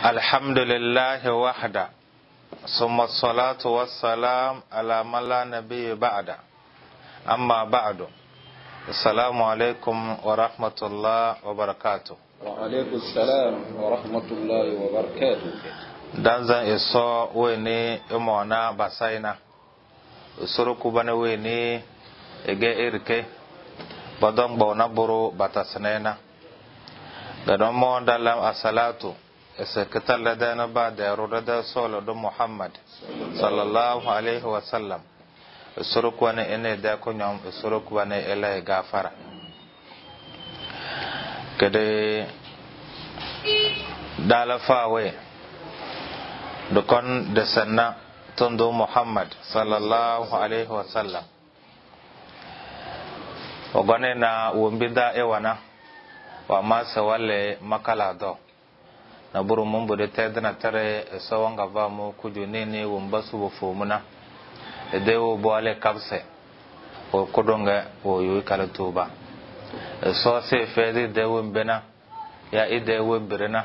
الحمد لله وحده ثم الصلاة والسلام على من لا نبي بعد أما بعد السلام عليكم ورحمة الله وبركاته. وعليكم السلام ورحمة الله وبركاته. danzan iso weni imona basaina usuruku bane weni ege irke badon bona buru batasnena gadon mo dalam asalatu eseketal ladana ba da rodada solo do Muhammad sallallahu alaihi wasallam usuruku wane ene da kunyam usuruku wane ela gafara kede dalafawe dukkan da sanna tundu Muhammad sallallahu alaihi wasallam ogone na wombida ewana wa masa wale makala do na buru mun bude tedna tare sawanga ba mu kujune ne wombasu wo fomuna edewo boale kabse o kodonga o yoy kala tuba so se fedi de wombena ya ide wombirena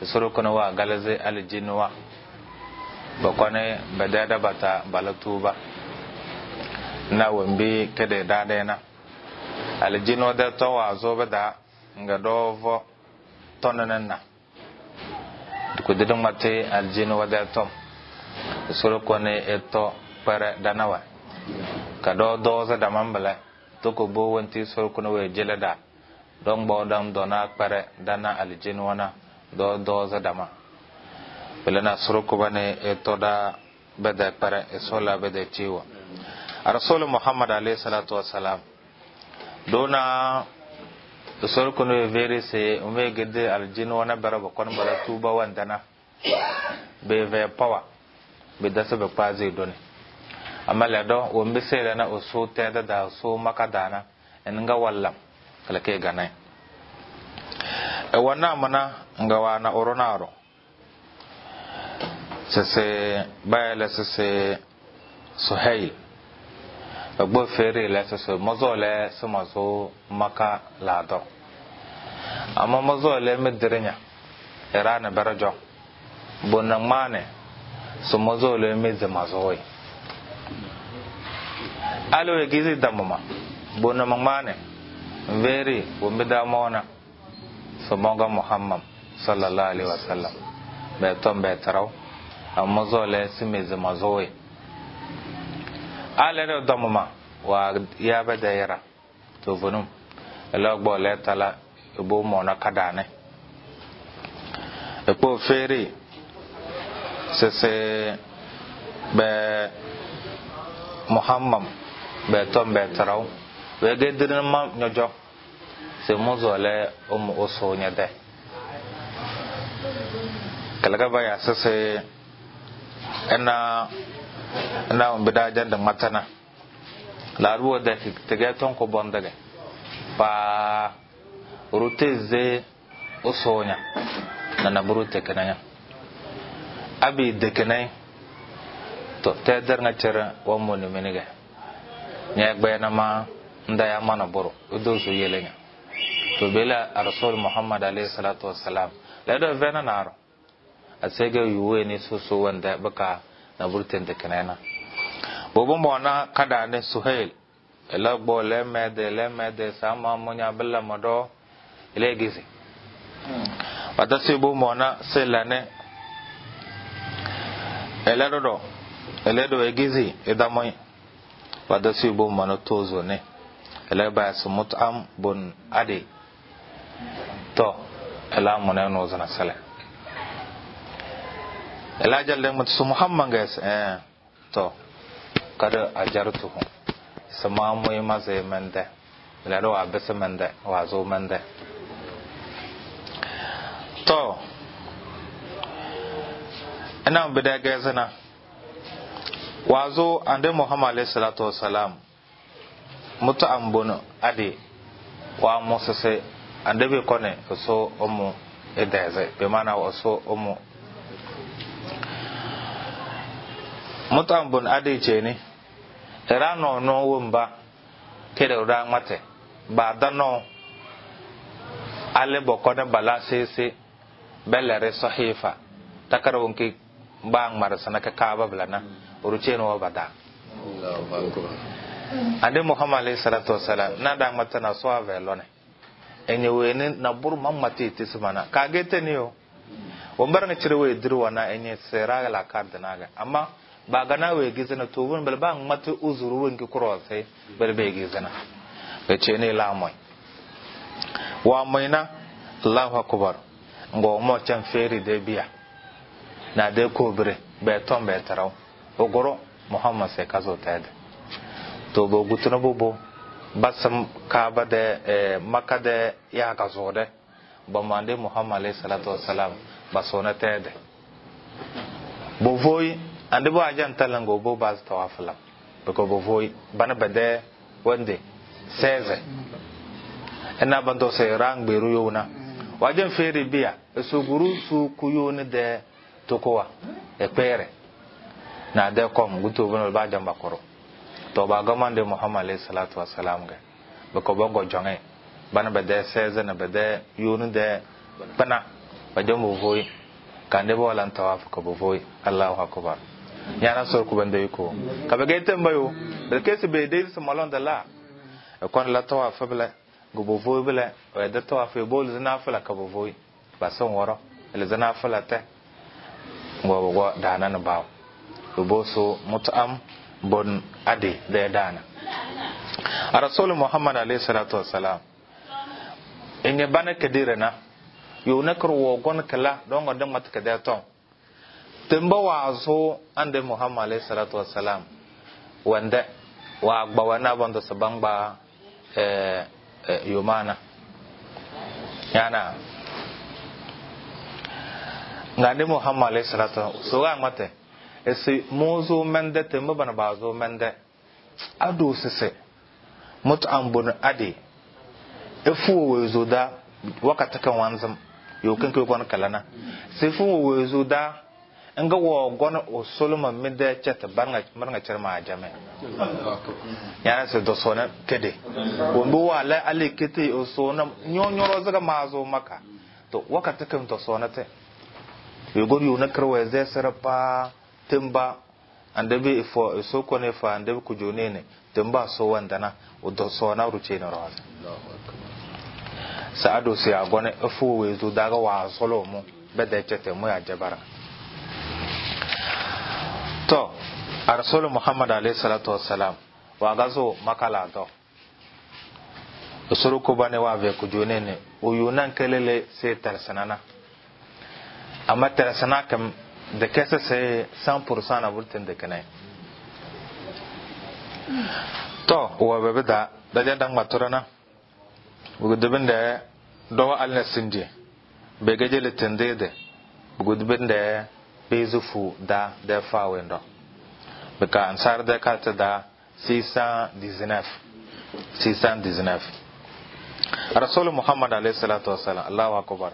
suru kono wa galaze aljinwa bakwane badada bata balatuba na wambi kede dadena aljino da to wa zo bada nga dovo tonanna ko dedon mate aljino wada to suru kone eto para danawa kado doza da mambala to ko bo wanti suru kono we jelada don bodam dona para dana aljino wana doza dama belana suruku bane etoda beda para esola beda tiwa rasul Muhammad alayhi salatu wassalam dona suruku no veri se umegede aljin wana baraba kon bala tuba wandana be ve power be dasa be pazi doni amala do o mbesela na oso teda da so makadana enga wallam kala ke ganai e wana mana nga wana oronaro sese bayala sese Suhail agbo fere la sese mozole sumazo maka lado amma mozole medrenya erana barajo bonan mane so mozole mezamazoy alo egizi damuma bonan mane veri bombida mona so monga Muhammad sallallahu alaihi wasallam be tombe taraw amma zole simize mazoe alere domuma wa ya badayra to vonum ela gbo le tala ebo mo na kadane e po feri se be Muhammad be tombe taraw we gedrin ma nyojo se mozole oso nyade kalaga baya sase ena umbida janda matana la ruwa da tege ton ko bondage pa ruteze osonya na burute kananya abi de kanay to teder nga cera wa moni menige nya gbe na ma ndaya mana boro do so yelenya to bela rasul Muhammad alayhi salatu wassalam la do vena naro asege yuwe ni so wanda baka na burten de kanana bobo mona kada ne Suhail ela bo le mede sama munya bella modo ile gizi wada sibo mona selane ele do egizi edamoy wada sibo mona tozo ne ele ba sumut am bun ade to ela mona no zana sala ela jalle mut su Muhammad gas to kada ajartu sama moy maze mende ela do abese mende wazo mende to ina bida gazana wazo ande Muhammad alayhi salatu wassalam mutu ambunu ade wa mosese ande be kone so omu edeze be mana so omu mutu ambun ade cheni erano no wumba kede ura mate ba dano ale bokone bala sese bellere sahifa takara wonki bang marasana ka kaaba blana urucheno wabada ande Muhammad alayhi salatu wasalam na da matana so avelone enye weni na buru mamati tismana kagete niyo wambar na cirewe dirwa na enye sera la kardanaga amma ba gana we gizana to won bal bang matu uzuru wonki kurose bal be gizana be chene la moy wa moyna Allahu akbar ngo mo chan feri de biya na de kobre be tom be taraw ogoro Muhammad se kazo tade to bo gutuna bobo basam kaaba de makka de ya kazo de ba mande Muhammad alayhi salatu wassalam basona tade bo voy ande bo ajan talango bo baz tawafala bako bo voy bana bade wande 16 ena bando se rang beru yona wajen feri biya so guru su kuyone de tokowa e pere na de kom guto bono ba jamba koro to ba gamande Muhammad alayhi salatu wassalam ga bako bogo jonge bana bade 16 na bade yonu de bana ba jamu voy kande bo lan tawaf ko bo voy Allahu akbar yana so ku bande ko ka be gaitem bayo de kesi be de so malon de la kon la tawaf bla go bo voy bla o de tawaf e bol zina fala ka bo voy ba son woro le zina fala te go dana na bawo bo so mut'am bon ade de dana rasul Muhammad alayhi salatu wassalam inye bana kadire na yo na kro gon kala don godon matka da ton temba wazo ande Muhammad alayhi salatu wassalam wanda wa gba wana bando sabangba yumana yana ngande Muhammad alayhi salatu so ga mate esi mozo mende temba bana bazo mende ado sese mut'ambun ade efu wezo da wakata kan wanzam yo kan ko gon kalana sefu wezo da nga wo gon o solomon mede cheta banga maranga charma ajame yana se do sona kede wombo wala ale kete o sona nyonyoro zaga mazo maka to wakata kan to sona te yo gor yo nakarwa ze sarapa timba andabe ifo so kone fa andabe kujonene timba so wandana o do sona ruche na raza saado se agone efu wezo daga wa solomo bede chete mo ya jabara to rasul Muhammad alayhi salatu wassalam wa gazo makala do usuru ko bane wa ve ku jonene o yunan kelele se tarsanana amma tarsana kam de kessa se 100% na bulten de kanai to wa bebe da jandang maturana bugudubin da dawa alna sindi be gajele tendede bugudubin da bezufu da fawendo beka ansar da kalta da 619 rasul Muhammad alayhi salatu wassalam Allahu akbar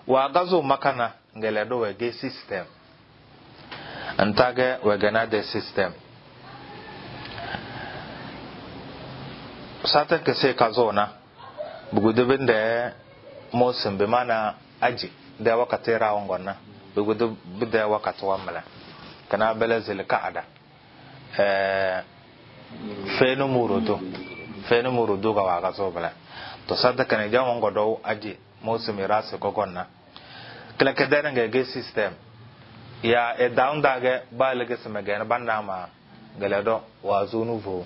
wa gazo makana ngele do we system antage we gana de system sata ke se kazona bugudubin da mosin be mana aji da wakati rawon gonna bugudubin da wakati wamala kana bela zilqa'ada fenu murudo ga waka so bala to sata kana jamon godo aji mosin mirase ko gonna kala kedere ngege system ya e down dage balege semegen bandama geledo wazu nouveau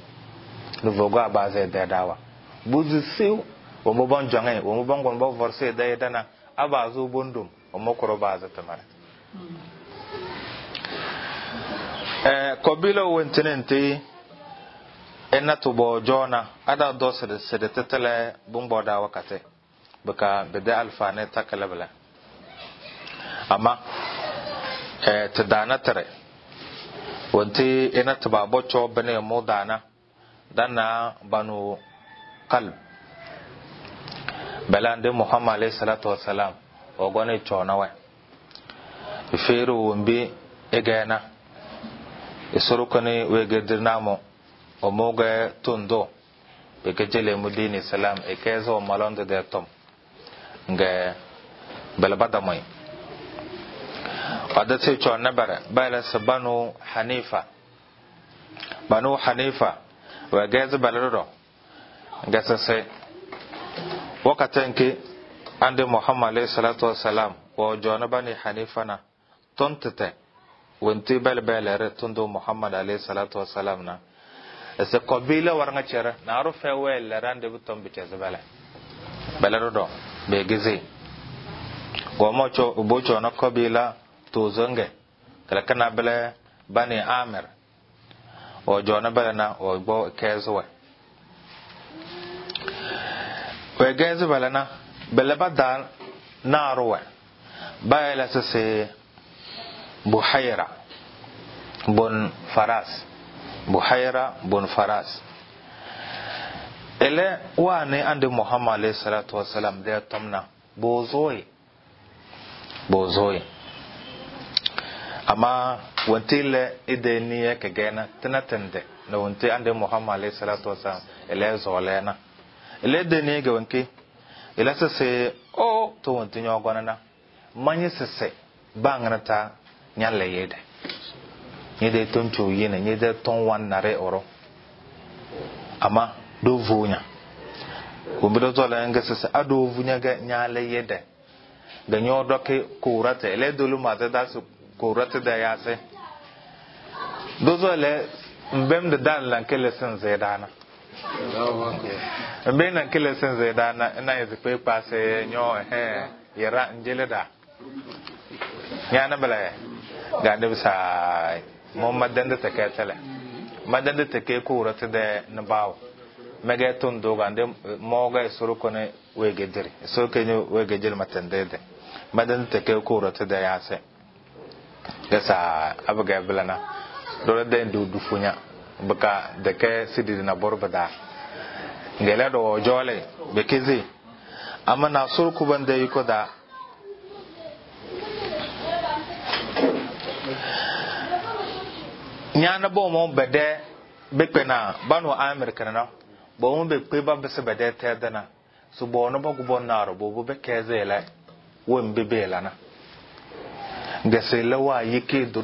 go abaze de dawa buzu siu wo mo bon jonge wo mo bon gon bo forcer de dana abazu bondum wo mo koro baza tamara kobilo wentenente enatu bo jona ada dosede sede tetele bumbo da wakate baka bede alfane takalabla amma tadana tare wanti enatu ba bocho bane mo dana dana banu qalb balande Muhammad alayhi salatu wassalam o gone chonawe feero wombe egena isorokone wegedirnamo o moga tondo be kejele mudini salam e kezo malonde de tom nge belbada moy ada sai cho na bara bala sabanu hanifa banu hanifa wa gaza balaro gasa sai wakatan ke ande muhammad alayhi salatu wassalam wa jona bani hanifa na tontete wonti balbalare tondo muhammad alayhi salatu wassalam na ese qabila waranga chere na rufe wel rande butom bice zabala balaro do be gizi gomo cho bocho na qabila to zonge kala kana bala bani amir o jona bala na o bo kezwe we gezu bala na bala badan narwa bayla se buhaira bun faras buhaira bun faras ele wani ande muhammad alayhi salatu wassalam de tomna bozoi amma wantile ideniye kagena tinatende na wanti ande muhammad alayhi salatu wassalam ele zolena ele deniye ga wanki ele se o to wanti nyogona na manyi sese bangrata nyalle yede nyede toncho yene nyede ton wan nare oro ama do vunya kumbido zola nga sese ado vunya ga nyalle yede ga nyodo ke kurate ele dolu mata da su kurate da yase do zola mbem de dan lan kele sen zedana mbem nan kele sen zedana na yeze pe passe nyo yera njele da nyana bala ga da bisa mo madan da take tale madan da take kurate da na bawo mega ton do ga ndem mo ga suru ko ne wege dire so ke ne wege jil matandede madan da take kurate da yase ga sa abaga bilana do da ndu dufunya baka da ke sidi na borbada ngela do jole be kizi amma na suru ku banda yiko da nyana bo mo bede bekpena banu amerika na bo mo bekpe ba bese bede tedana so bo no bogu bon naro bo be kezela wo mbebela na ngasela wa yike do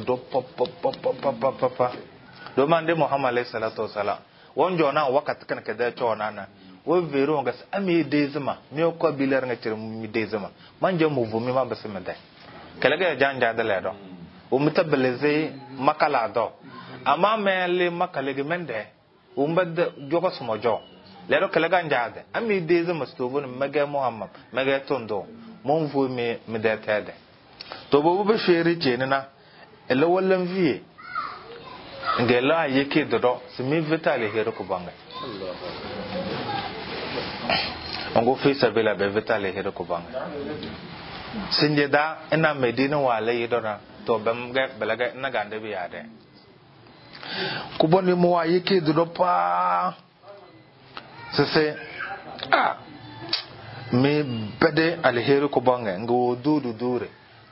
papa do mande muhammad alayhi salatu wasalam wonjo na wakati kan kada chona na wo vero ngas ami dezima mi ko bilar ngatir mi dezima manje mu vumi ma bese mede kalaga janja dale do o mutabalaze makala do ama mele makale gemende umbad jogo sumojo lero kalaga njade ami deze mastobo mega muhammad mega tondo mon fu me medetede to bo be sheri jenina ele wallan vie ngela yake dodo simi vitale hero ko banga ongo fisa bela be vitale hero ko banga sinjeda ina medina wala yidona to bamga belaga na gande bi yade kuboni mo yake dodo pa sese me bede alheri ko banga ngo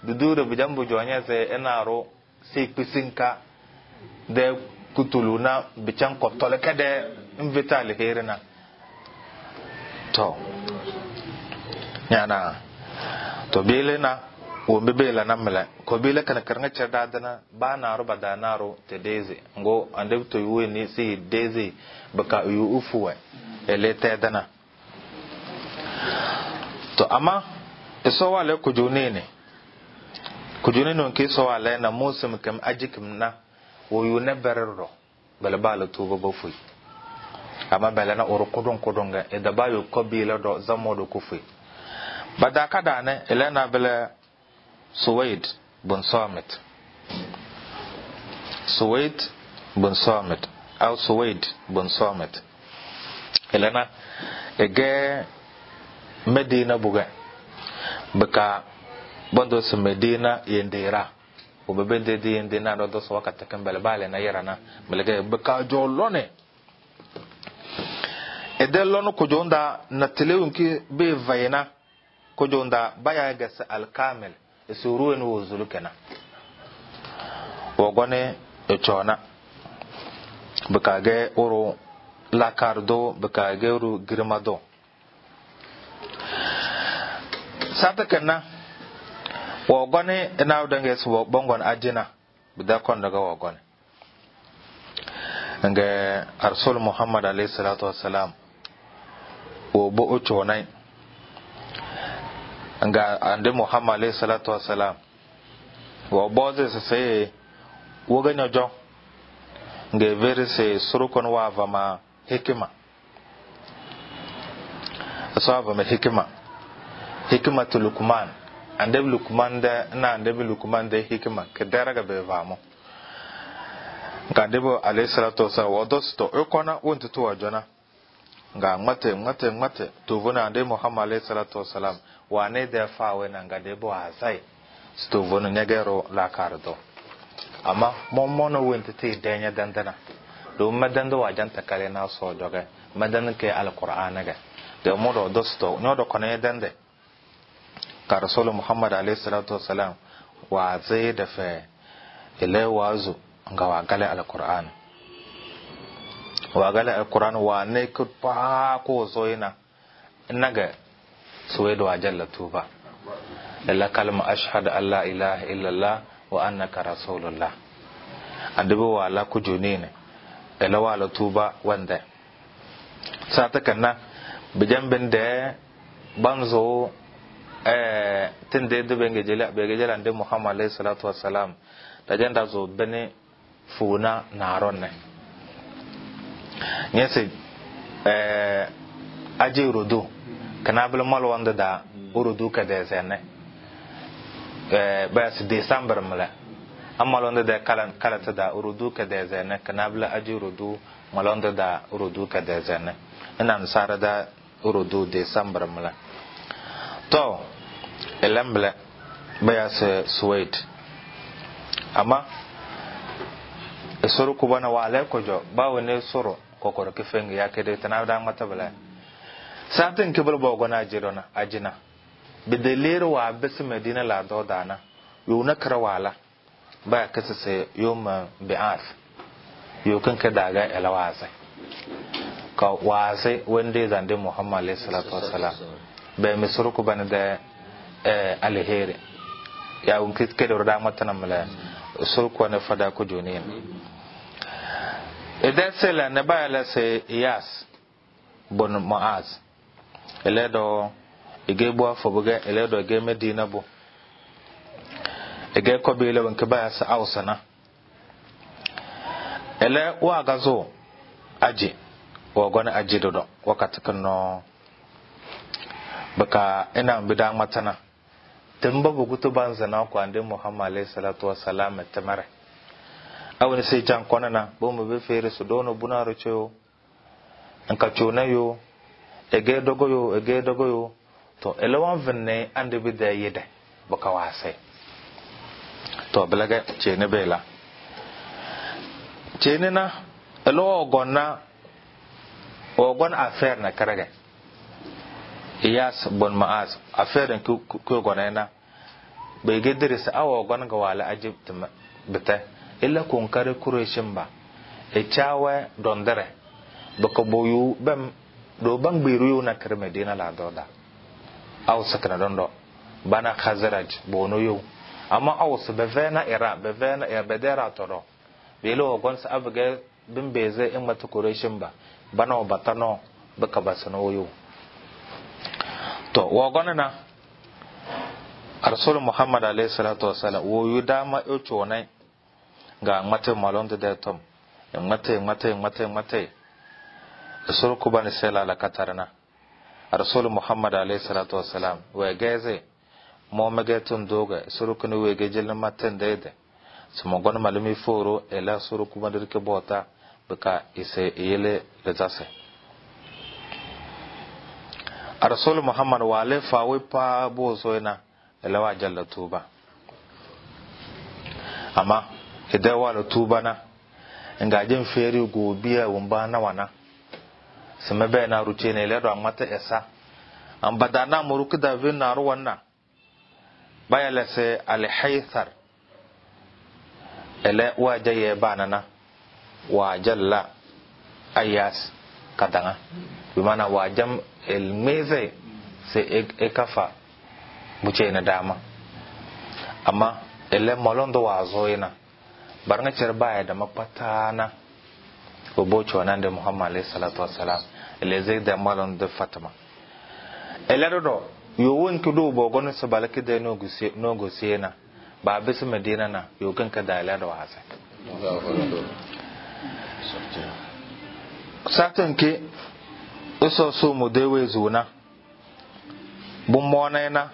dudure bijambu jonya se enaro se pisinka de kutuluna bichan kotole kede invita alheri na to nyana to bele na wo bebela na mele ko bele kana karanga cerda dana ba na ro bada na ro te deze ngo ande to yuwe ni si deze baka yu ufuwe ele te dana to ama eso wale kujunene nke so wale na musim kam ajikim na wo yu ne berro bala bala tuba bofui ama bala na oro kodonga e da bayo ko bele do zamodo kufui bada kada ne elena bele Suwaid bin Samit au Suwaid bin Samit elena ege Medina buga baka bondo se Medina yendera o bebende de yendena do so wakata kambale bale na yarana melege baka jolone edelono ko jonda na telewunki be vayna ko jonda baya gas al-kamil esuru en wo zulukena wogone e chona bukage oro lakardo bukage oro girmado sata kana wa gone ina dange su bongon ajina bida kon daga wa gone nga rasul muhammad alayhi salatu wassalam wo bo ocho nai nga ande muhammad alayhi salatu wassalam wo boze se sai wo ganyo jo nga vere se surukon wa vama hikima asaba me hikima tu lukman ande lukman da na ande lukman da hikima ke daraga be vamo nga debo alayhi salatu wasallam wadosto ukona wonto to wajona nga mate to vona ande muhammad alayhi salatu wasallam wane da fawe na nga debo azai sto vona nyagero la kardo amma mommono wonto te denya dandana do madando wajanta kale na so doga madan ke alquran ga de modo dosto nyodo kono dande ka rasul muhammad alayhi salatu wasallam wa zai da fa ile wazu nga wa gale alquran wa ne ku pa ko zoina naga suwedo ajalla tuba illa kalma ashhadu an la ilaha illa allah wa annaka rasulullah andubo wala ku junine ila wala tuba wanda sata kanna bijamben de banzo tinde de benge jela ande muhammad alayhi salatu wassalam tajanda zo bene funa naronne nyese aje urudu kanabel mal wanda da urudu ka de zene bas december mala amma wanda da kalata da urudu ka de zene kanabel aje urudu mal wanda da urudu ka de zene ina nsara da urudu december mala to elambla bayas suwait amma soro ko bana wala ko jo bawo ne soro ko ko ke fengi ya kede tanawda matabala satin kibul bogona jirona ajina bidelir wa bis medina la dodana yuna karawala ba kasa se yoma bi'af yo kan ka daga elawasa ka wase wande zande muhammad alayhi salatu wassalam be me soro ko bana da alheri ya unkit ke da matana mala soro ko ne fada ko joni idan sela ne ba la se Iyas bon Muaz eledo igebo afobuga eledo ge Medina bo ege ko bele won ke ba sa ausana ele wa gazo aji wa gona aji dodo wakati kanno baka ina bidan matana tamba bugutu banzana ko ande Muhammad alayhi salatu wassalam tamare awon sai jan konana bo mo be fere su dono bunaro cheo anka chona yo ege dogo yo to elewan venne ande bi da yede baka wase to belaga chene bela chene na elo gonna ogon affaire na karaga Iyas bon Muaz affaire ku gonna na be gedere sa awo gon ga wala ajibta bita illa kun kare kureshin ba e chawe dondere baka boyu bam do bang biru na kar Medina la doda aw sakana dondo bana khazraj bono yo amma aw su bevena ira bevena ya bedera toro belo gon sa abga bin beze in mata kureshin ba bana batano baka basano yo to wa gonana rasul muhammad alayhi salatu wasallam wo yu dama yo chonai ga mate malonde de tom mate rasul ku bani sela la katarna rasul muhammad alayhi salatu wasalam wa geze mo megetun doga rasul ku ne we gejel maten dede sumo gon malumi foro ela rasul ku bandir ke bota baka ise yele le zase rasul muhammad wale fawe pa bo soina ela wa jalla tuba amma idan wala tuba na ngajin feri gobiya wumba na wana sama be na ruce ne ledo amata esa an badana muruku da vin na ruwanna baya la se al haythar ele wajaye banana wa jalla ayas kadanga bimana wajam el meze se e kafa buce na dama amma ele malon do wazo ina barnga cerba ya da mapatana ko bocho nan da Muhammad alayhi salatu wassalam ele zai da malon da Fatima ele do yo won ko do bo gon so balaki da no gusi na ba bisu Medina na yo kan ka da ele do wasa satan ke so mu dewe zuna bun mona na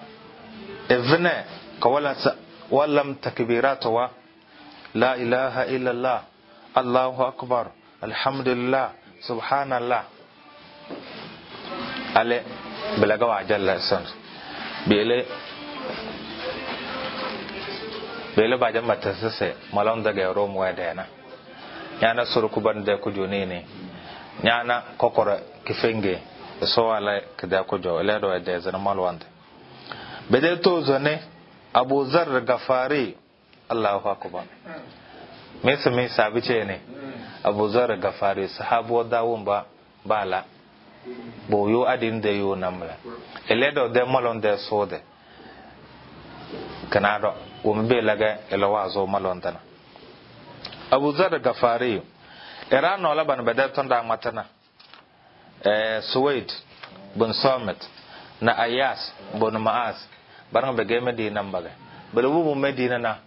evne ka wallam takbiratu wa la ilaha illa Allah Allahu akbar alhamdulillah subhanallah ale belaga wa jalla san bele ba jama tasase malon daga romo wa dana yana surku bande ku jone ne yana kokora kifenge so wala kada ko jo le do de zana malwande bede to zone Abu Zar Gafari Allahu akbar me sabi ce ne Abu Zar Gafari sahabo dawun ba bala boyo adin da yo namla ele do de malonde sode kanado o mbe laga elawa zo malondana Abu Zar Gafari era no laban bede ton da matana Suwaid bin Samit na Ayas bin Maas barang bege Medina mbaga belu Medina na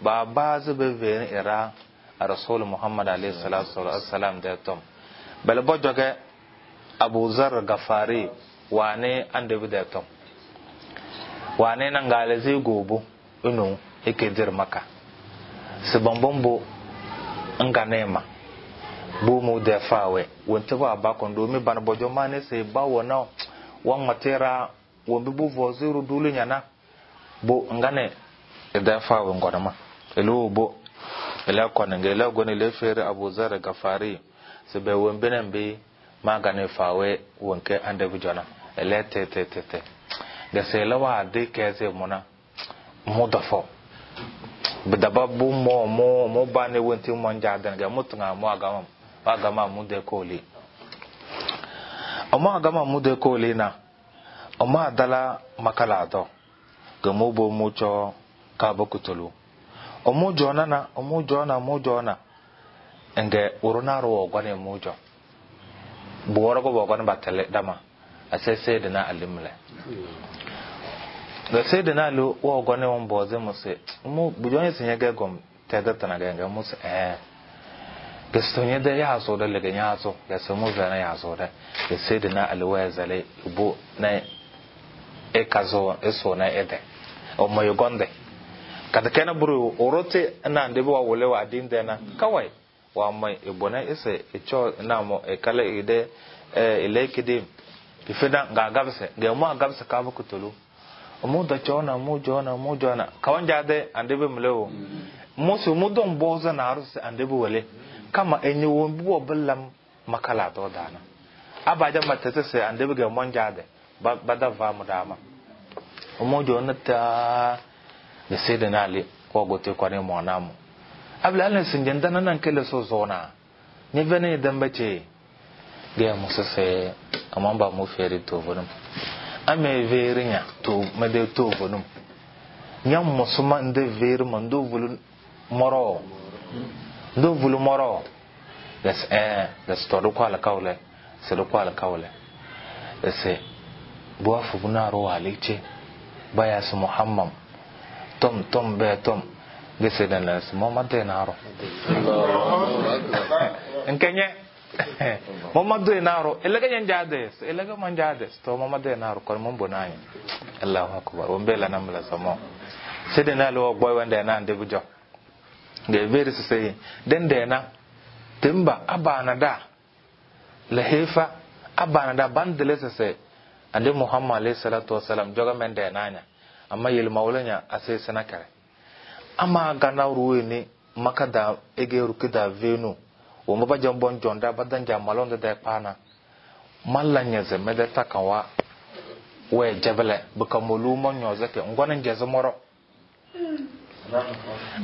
ba bazu be ven era Rasul Muhammad alayhi salatu wassalam da tom bel bojoge Abu Zar Gafari wane ande bi da tom wane nan gale zai gobo inu yake dir maka su bambambo nganema bu mu da fawe wonte ba ba kon do mi ban bojo mane se ba wona wan matera won bi bu voziru dulu nyana bo ngane da fawe ngodama elo bo ela kon ngela gone le fere Abu Zar Gafari se be won benen be magane fawe wonke ande bi jona ele te ga se lawa de keze mona modafo bidaba bu mo ba ne wonti mo njadan ga mutunga mo agama mu de koli amma agama mu de koli na amma dala makala do ga mo bo mu cho ka bokutulu omu jona enge uruna ro gwane mu jo buwara go gwane batale dama asese dina alimle ga sai dina lo wo gwane won boze mu se mu bujon yin ga gom tada tana ga mu se gastonye da ya so da lega ya so ya samu zana ya so da sai dina alwaya zale ibo na kazo eso na ede o moyo gonde kada kana buru orote na ndebe wa wole wa dinde na kawai wa mai ibona ise echo na mo kala ide elekide ifeda ga gabse ga mo gabse ka ba kutulu mu da chona mu jona kawanja de andebe mlewo musu mudon boza na aruse andebe wole kama enyi won bo ballam makala to dana abaja matete se andebe ga monja de bada va mu dama mu jona ta da sai da nale ko gote kwane mo namu abla Allah sun janda nan kele so zona ni bane dan bace ga musu sai amma ba mu fere to bunum ame verinya to mede to bunum nyam musuma inde ver mando vulu moro das to do kwala kawle se do kwala kawle se bo afu bunaro walice baya su Muhammad tom gese dan la Muhammad denaro enkenye Muhammad denaro elaga njades elaga manjades to Muhammad denaro ko mon bonani Allahu akbar on bela namla samo sedena lo boy wanda na ande bujo ge veri se den dena timba abana da la hefa abana da bandele se ande Muhammad alayhi salatu wasalam joga men denanya amma yel maulanya ase sanakare amma gana ruwe ne makada ege rukida venu wo maba jambon jonda badanja malonde de pana mallanya ze mede takawa we jabale buka molumo nyoze ke ngwana njeze moro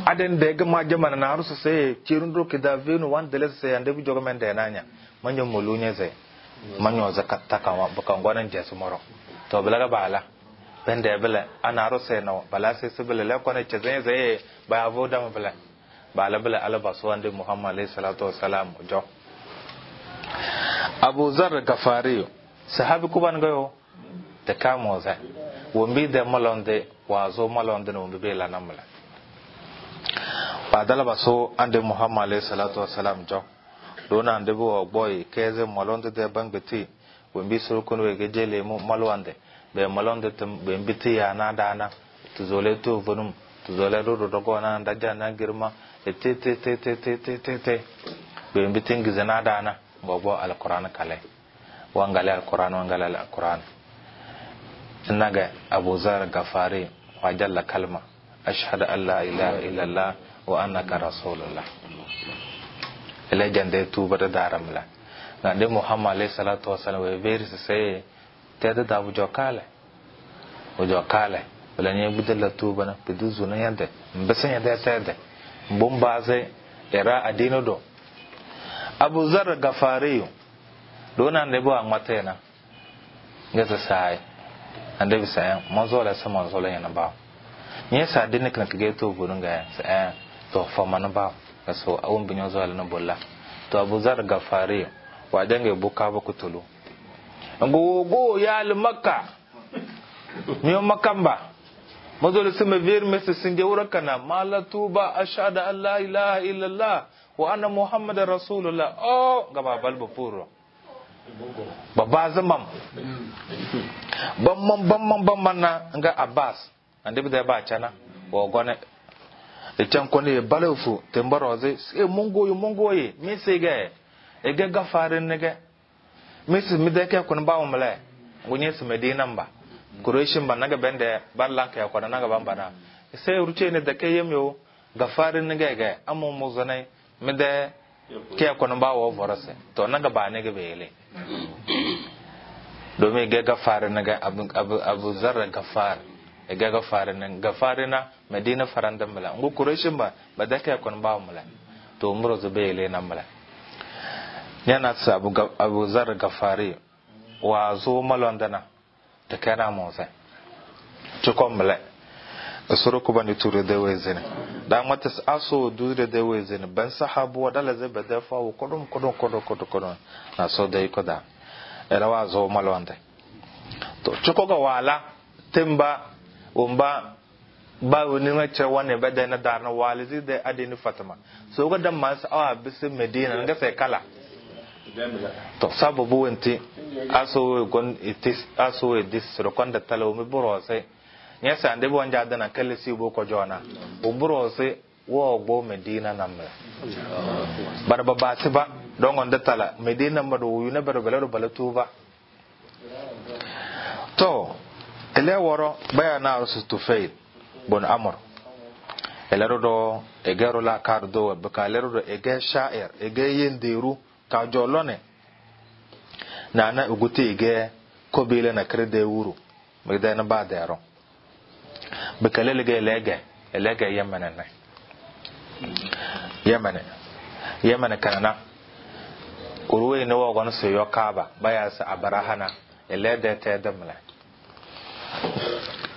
aden de gama jamana na rusu se chirundo kida venu wan dele se ande bu joga men de nanya manyo molunya ze manyo ze takawa buka ngwana njeze moro to belaga bala bende bele ana rose no bala sai su bele le kone ce zai ba avo da bele bala bele alaba so ande Muhammad alayhi salatu wassalam jo Abu Zar Gafari sahabi kuban gayo da kamo zai wombi da malonde wazo malonde no wombi bela namla badala baso ande Muhammad alayhi salatu wassalam jo dona ande bo boy keze malonde de bangbeti wombi so kono wege jele mo malwande be malonde tum be mbiti ya na dana tuzole to vonum tuzole do dogo na ndaja na girma te be mbiti ngize na dana bobo alquran kale wangale alquran wangale alquran innaga Abu Zar Gafari wa jalla kalma ashhadu an la ilaha illa allah wa annaka rasulullah ele jande tuba da daramla ngande Muhammad alayhi salatu wasallam we veri se tede da bujo kale wala ne budalla tuba na bidu zuna yande mbesan yande tede bombaze era adino do Abu Zar Gafari dona ne bo angmatena ngeza sai ande bisa mazo la sama mazo la yana ba nyesa adine kan kage to gununga sa to famana ba so awun binyo zo na bolla to Abu Zar Gafari wa dange buka ba kutulu go ya al makka miyo makamba mazol sama ver mesa singe wurakana malatu ba ashhadu an la ilaha illa allah wa anna muhammadar rasulullah gaba balba furo baba zamam bamman na nga Abbas ande bi da ba chana wo gone e chan ko ne balefu tembaro ze mungoye mi sege e ga gafarin ne ga mi su mi da ke kun ba mu mala gunye su medina mba kureshin ban naga bende ban lanka ya kwana naga ban bana sai ruce ne da kai yemyo gafarin ne ga amma mu zanai mi da ke kun ba wo vorase to naga ba ne ga bele domin ga gafarin naga Abu Zar Gafar ga gafarin gafarina medina faranda mala ngu kureshin ba da kai kun ba mu mala to umro zubele na mala yana sa Abu Zar Gafari wa zo malondana ta kana motsa cikon mala asuru ku bani ture da wezene dan mata aso dure da wezene ban sahabu wadala zai bada fa kodum na so dai koda era wa zo malonda to ciko ga wala timba umba ba wani mace wani bada na darna walizi da adini Fatima so ga dan masu awa bisin Medina ga sai kala to sababu wanti aso gon itis aso edis rokonda talo mi borose nyesa ande bo anja dana kale si bo ko jona o borose wo gbo Medina namla barba basiba don on tala Medina mado yuna barbalo balatuba to ele woro bayana rasul Tufail bon Amr ele rodo egero la kardo be kalero do ege sha'ir ege yenderu ka jolone na ugute ige kobile na krede wuru megda na ba dero be kalele ge lege yemene kana kuruwe ne wo gon so yokaba baya sa abarahana elede te demle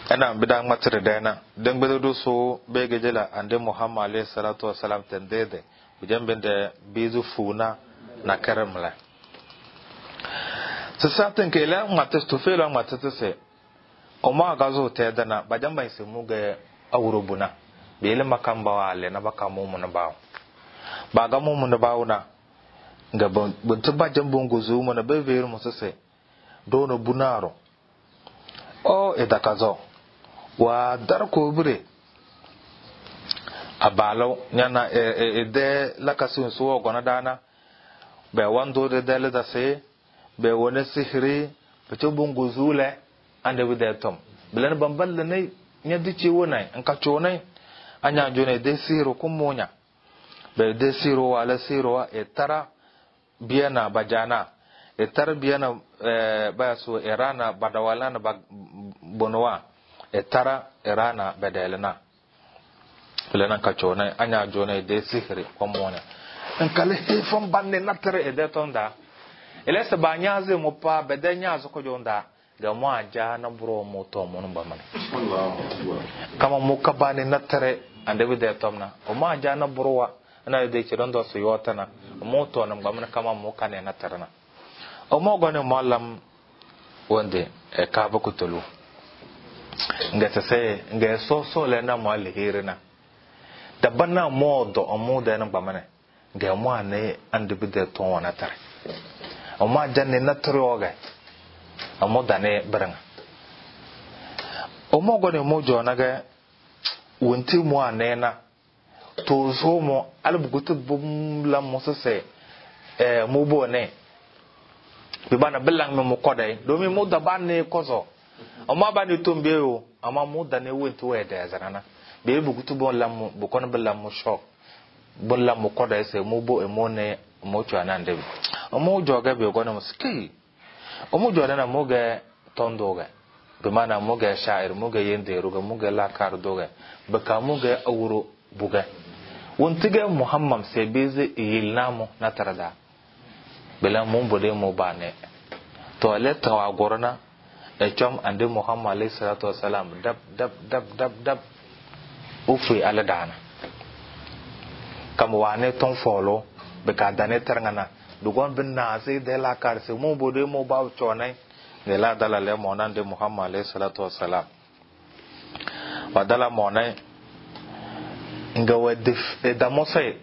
ana bidan matire dena dan bedo so be gejela ande Muhammad alayhi salatu wasalam tendede bujambende bizu funa na karamla sasatin ke la matas to fela matas se o ma gazo te dana bajan bai se mu ga awrubuna be le makamba wale na baka mu mun ba ga mu mun ba una ga buntu bajan bongo zo mu na be veru mu se dono bunaro o edakazo wa darko bure abalo nyana de lakasun so gona dana be wando de dele da se be wona sihri be to bungu zule ande bi de tom bilan bambal ne nyadi ci wona an ka chonai anya jone de siro kumunya be de siro wala siro e tara biana bajana e tara biana ba so irana badawala na bonwa e tara irana bedelna bilan ka chonai anya jone de sihri kumunya en kale hefon banne natare e detonda elese ba nyaze mo pa bede nyazo ko jonda ga mu aja na buro mu to mun ba man Allahu akbar. kama mu ka bani na tare annabi da tomna o ma aja na burwa ana da ke don do su yota na mu to nan ba man kama mu ka ne na tare na o mo gone mallam wonde e ka ba ku tulu nga ta sai nga so le na mo alheri na da bana mo do o mu da nan ba man ga mu ne annabi da to wana tare o ma janne na tare o ga amo dane beranga o mo gone mo jona ga wonti mo anena to so mo albugutu bum la mo se mo bone bi bana belang me mo kodai do mi mo da banne kozo o ma bani tombe o ama mo dane wonti we da zanana be bugutu bon lam bu kono belam mo shop bon lam mo kodai se mo bo e mo ne mo chwana ndebi o mo joga be gone mo ski omu jona na muga tondoga be mana muga sha'ir muga yende ruga muga lakar doga baka muga awuro buga wontiga muhammad se beze yilnamo na tarada bela mun bode mo bane to le tawa gorna e chom ande muhammad alayhi salatu wasalam dab ufi aladana kam wane ton folo baka dane tarngana dugon bin na sai da la kar sai mu bode mu ba chonai ne la dala le monan de muhammad alayhi salatu wassalam wa dala monai nga wadif e da mosai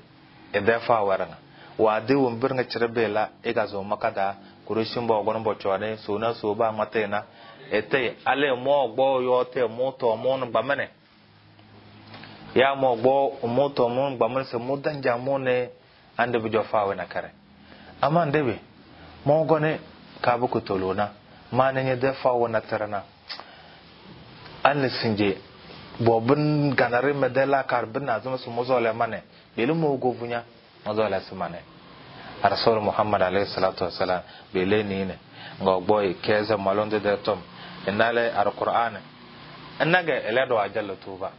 e da fa warana wa de won birnga cirbela e ga zo makada kurushin ba gon bo chonai suna so ba matena e te ale mo gbo yo te mo to mo n ba mene ya mo gbo mo to mo n ba mene se mo danja mo ne ande bi jo fa wana kare amma ndebe mo gone ka bu ku tolona mananye da fa wona tarana an sinje bobun ganare medela karbin na zuma su mozole mane belu mo govunya mozole su mane rasul muhammad alayhi salatu wassalam bele ni ne ngogboy keze malonde de tom enale alquran enage eledo ajalla tuba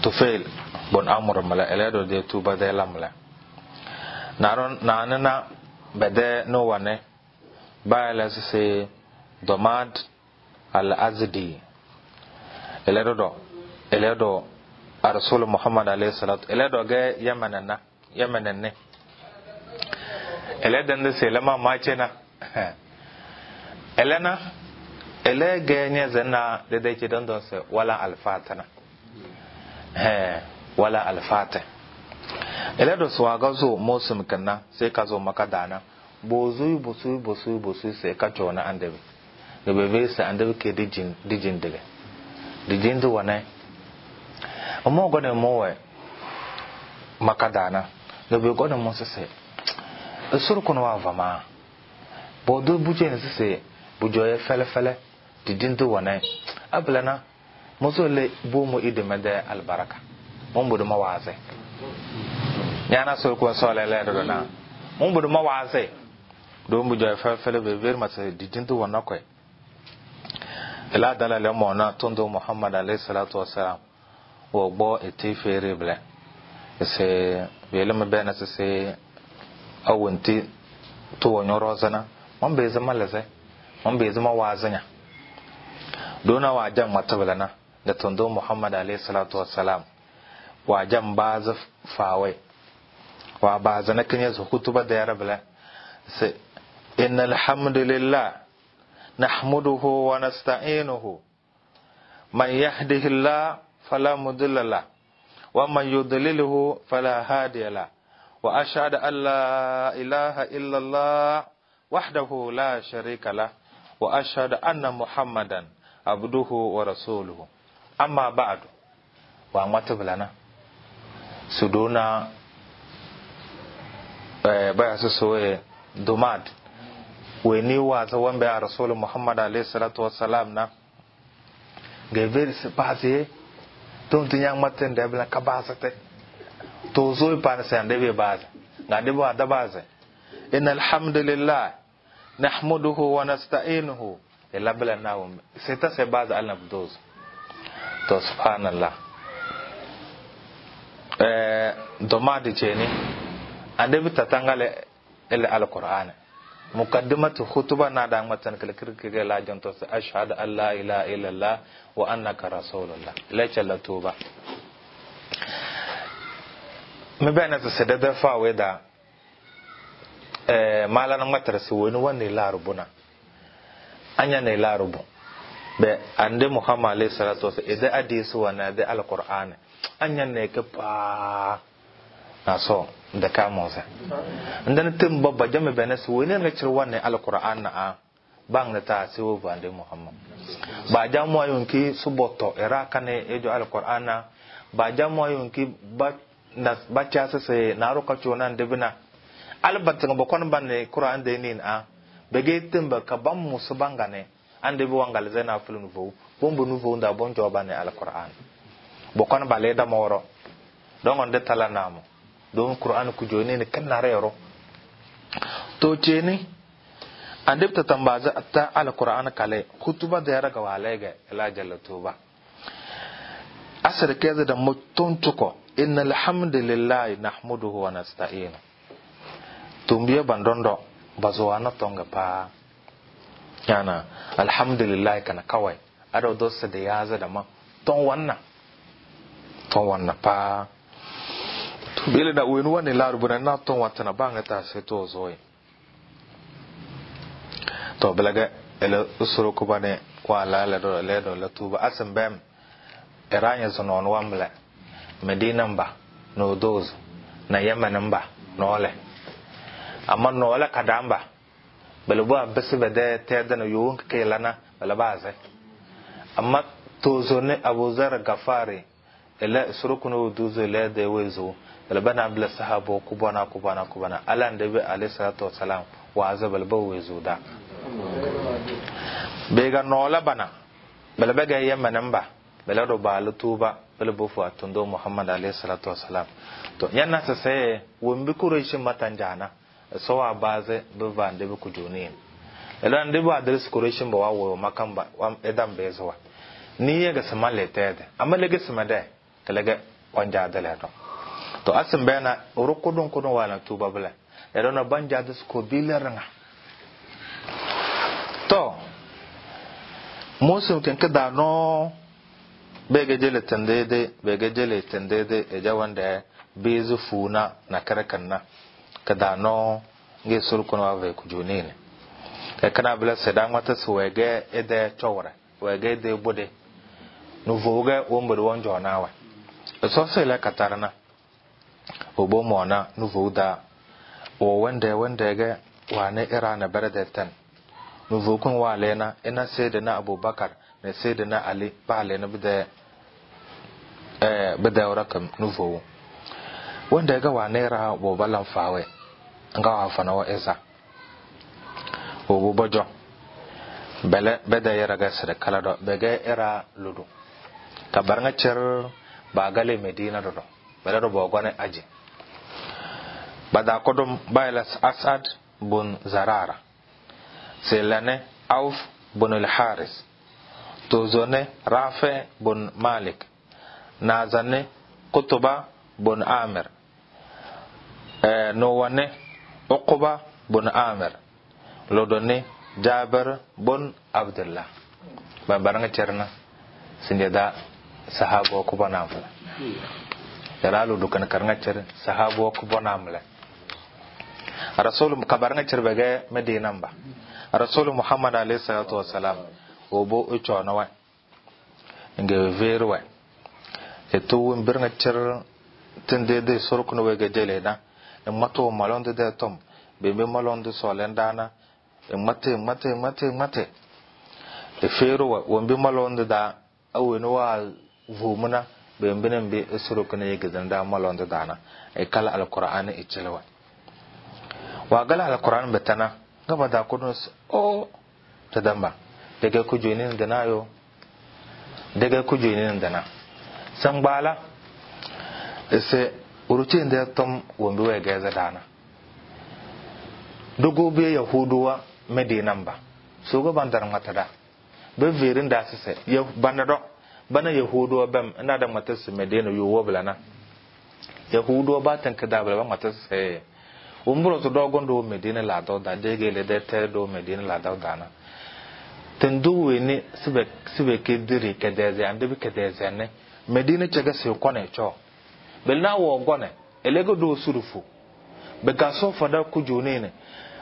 tufail bon amur mala eledo de tuba de lamla naron nanana bede no wane baala se domad al azdi eledo rasul muhammad alayhi salatu eledo ga yamananne eledan se lama machena elena elege nya zanna da dake don se wala alfatana wala alfata eledo swaga zo mosum kanna sai ka zo maka dana bozu sai ka jona andabe da bebe sai andabe ke dijin da wane amma gone mowe maka dana da be gone mo sai sur kono wa vama bodo buje ne sai bujoye fele dijin da wane ablana mozole bo mo ideme da albaraka mon bodo mawaze yana so ko so lele do na mun budu mawaze do mu jo fa be ver masa dijintu wona koy ila dala le mo na tondo muhammad alayhi salatu wassalam wo bo eti fere ble se bele me bena se awunti to wonyo rozana mon be zama laze mon be zama wazanya do na wajan matabala na da tondo muhammad alayhi salatu wassalam wajan baz fawai wa ba zana kan yazo kutuba da yarabla sai innal hamdulillah nahmaduhu wa nasta'inuhu man yahdihillahu fala mudilla la wa man yudlilhu fala hadiya la wa ashhadu an la ilaha illa allah wahdahu la sharika la wa ashhadu anna muhammadan abduhu wa rasuluhu amma ba'du wa matablana suduna baya su soye domad weni wa za wambe a rasul muhammad alayhi salatu wassalam na ga veri se pase ton tinyang maten da bla kabasate to zo pa se ande be baza ga de ba da baza innal hamdulillah nahmaduhu wa nasta'inuhu illa bla nawum se ta se baza al nabduz to subhanallah domad ce ne ande bi tatangale el alquran muqaddimatu khutba na da matan kalkirkige la janto sa ashhadu an la ilaha illallah wa annaka rasulullah la challa tuba me bana ta sadada fa weda malana matar su woni wanne larubuna anya ne larubu be ande muhammad alayhi salatu wasallam idan hadisu wana da alquran anya ne ka pa aso da ka mosa ndan tim babba jame bana su woni ne cir wanne alquran na a bang na ta su ba ande muhammad ba jamu ayunki suboto era kane ejo alquran na ba jamu ayunki ba cha se na ro ka chona ndebina albatta ba kon banne qur'an de nin a bege timba ka bam musu bangane ande bi wangal zena fulun vo bombo nu vo nda bon joba ne alquran bo kon bale da moro don on de tala namo don qur'an ku joni ne kan na rero to ceni ande ta tambaza ta alquran kale kutuba da raga walega ila jallatuba asar keza da mutun tuko innal hamdalillahi nahmaduhu wa nasta'inu tumbiye bandondo bazowana tonga pa yana alhamdulillah kana kawai ado dosa da yaza da ma ton wannan pa to bele da wenu wani larubuna na ton watana banga ta sai to zoyi to belaga ele usuru ko bane wala la do le do la tuba asam bam eranya zonon wamle medina mba no dozo na yemen mba no le amma no wala kadamba balbo abese bede teda no yun ke lana bala baze amma to zone Abu Zar Gafari ila surukuno duzo le de wezo bala bana bla sahabo kubana ala ndabi alayhi salatu wassalam wa azabal bawezo da bega no la bana bala bega yamma namba bala do balu tuba bala bo fu atundo Muhammad alayhi salatu wassalam to yanna sa sai wumbi kureishi matanjana so wa baze beva ndebe kujoni ela ndebe adres correction ba wawo makamba wa edam bezowa ni yega samale tede amale ge samade kalaga wanja dale to asim bena urukudun kudun wala tuba bala ela na banja das ko bileranga to musu tenka da no bege jele tendede e jawande bezu funa na karakanna kada no nge sul kono ave ku jonene e kana bla sedan wata suwege ede chowra wege de bode no voga wombo won jonawa so se la katarana obo mona no voda o wende ga wane irana barada tan no vokun walena ina sayyidina abubakar ne sayyidina ali bale na bida warakam no vo wanda ga wane ra bo balan fawe nga wa fana wa eza o bojo bele beda yara ga sare kala do bege era ludu kabarnga cer ba gale medina do bele do bo gone aji bada kodum bailas asad bun zarara selane auf bun al haris tozone rafe bun malik nazane kutuba bun amir no wane Uqba bun Amir lodone Jabir bun Abdullah baranga cerna sindeda sahabo ko banamla yaralu dukan karanga cer sahabo ko banamla rasul kabaranga cerbege medina mba rasul muhammad alayhi salatu wassalam obo uchono wa nge verwa eto wimbirnga cer tendede sorkuno wege jeleda mato malonde de tom bebe malonde solendana mate e fero wombe malonde da aweno wa vumuna bebe nembe esoro kana yeganda malonde dana e kala alqur'ani ichelewa wa gala alqur'an betana gaba da kunus o tadamba daga ku joinin da nayo daga ku joinin da na san bala ese urucin da tom wombe wa ga zadana dogo be yahuduwa medinan ba so go bandar matada be verin da sese ya banado bana yahuduwa bam ina da matarsa medina yo woblana yahuduwa ba tan kada ba matarsa umbro to dogon do medina la do da de gele de te do medina la do dana tendu weni sibe ke diri ke deze ande bi ke deze ne medina chega se ko ne cho belna wo gone elego do surufu be ka so fada kujune ne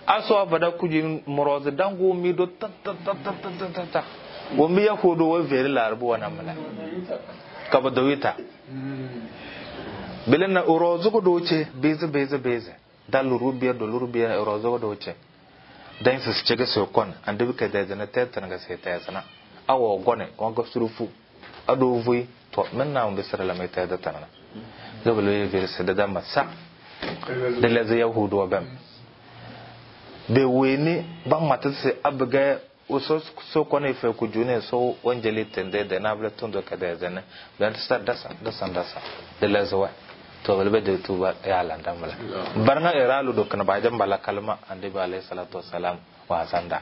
aso fada kujin moroze dango mi do ta wo mi ya hodo wo veri larbu wana mala ka ba dawita belna orozo ko doche beze dalu rubia orozo ko doche dan su chega se kon ande bi ke deze ne tete nga se tete na awo gone wonga surufu ado vui to menna on be sara la meta da tanana zabalo ye veri se da masa de les yahudu wa bam be weni ban mata se abaga uso so kone fe ku june so wanjeli tende de na bla tondo ka de zene ben sta dasa de les wa to balbe de tuba ya landa mala barna iralu do kana bajan bala kalma ande ba alayhi salatu wassalam wa sanda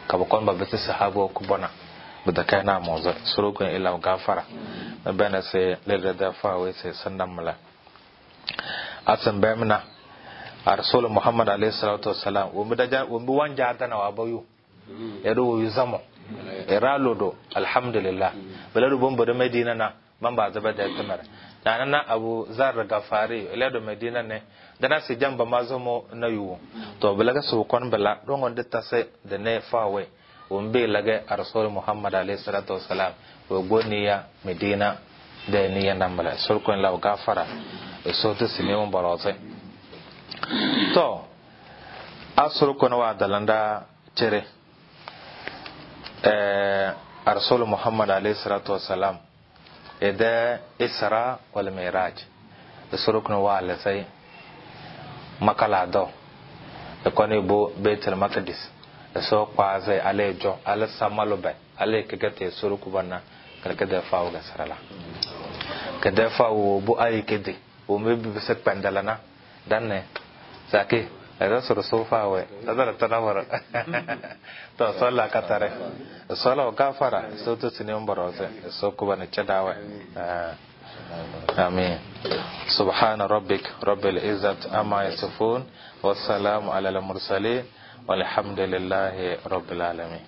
ka ba kon ba be sahabo ku bona bada kana moza surukun ila gafara bana se le da fa we se sandan mala asan bamna rasul muhammad alayhi salatu wassalam wo bidaja wo bi wanja dana wa bayu edo yu zamo iralo do alhamdulillah baladu bombo de medina na mamba zaba da tamar nana abu zar gafari ila do medina ne dana se jamba mazomo na yu to balaga su kon bala don gonde tase de ne fawe wo mbe laga rasul muhammad alayhi salatu wassalam wo goniya medina de ni yanda mala surkon la gafara so to sinewon barote to asuru kono wa dalanda cere rasul muhammad alayhi salatu wassalam eda isra wal mi'raj asuru kono wa la sai makala do e kono bo betel maqdis so kwaze alejo ala samalobe ale kegete suru kubana kalkada faaw ga sarala kada faaw bu ay kede o mebi bisa pandalana danne zaki ada suru sofa we ada tanawara to sala katare sala gafara so to sinin barose so kubana chadawa amin subhana rabbik rabbil izzati amma yasifun wassalamu ala al mursalin walhamdulillahi rabbil alamin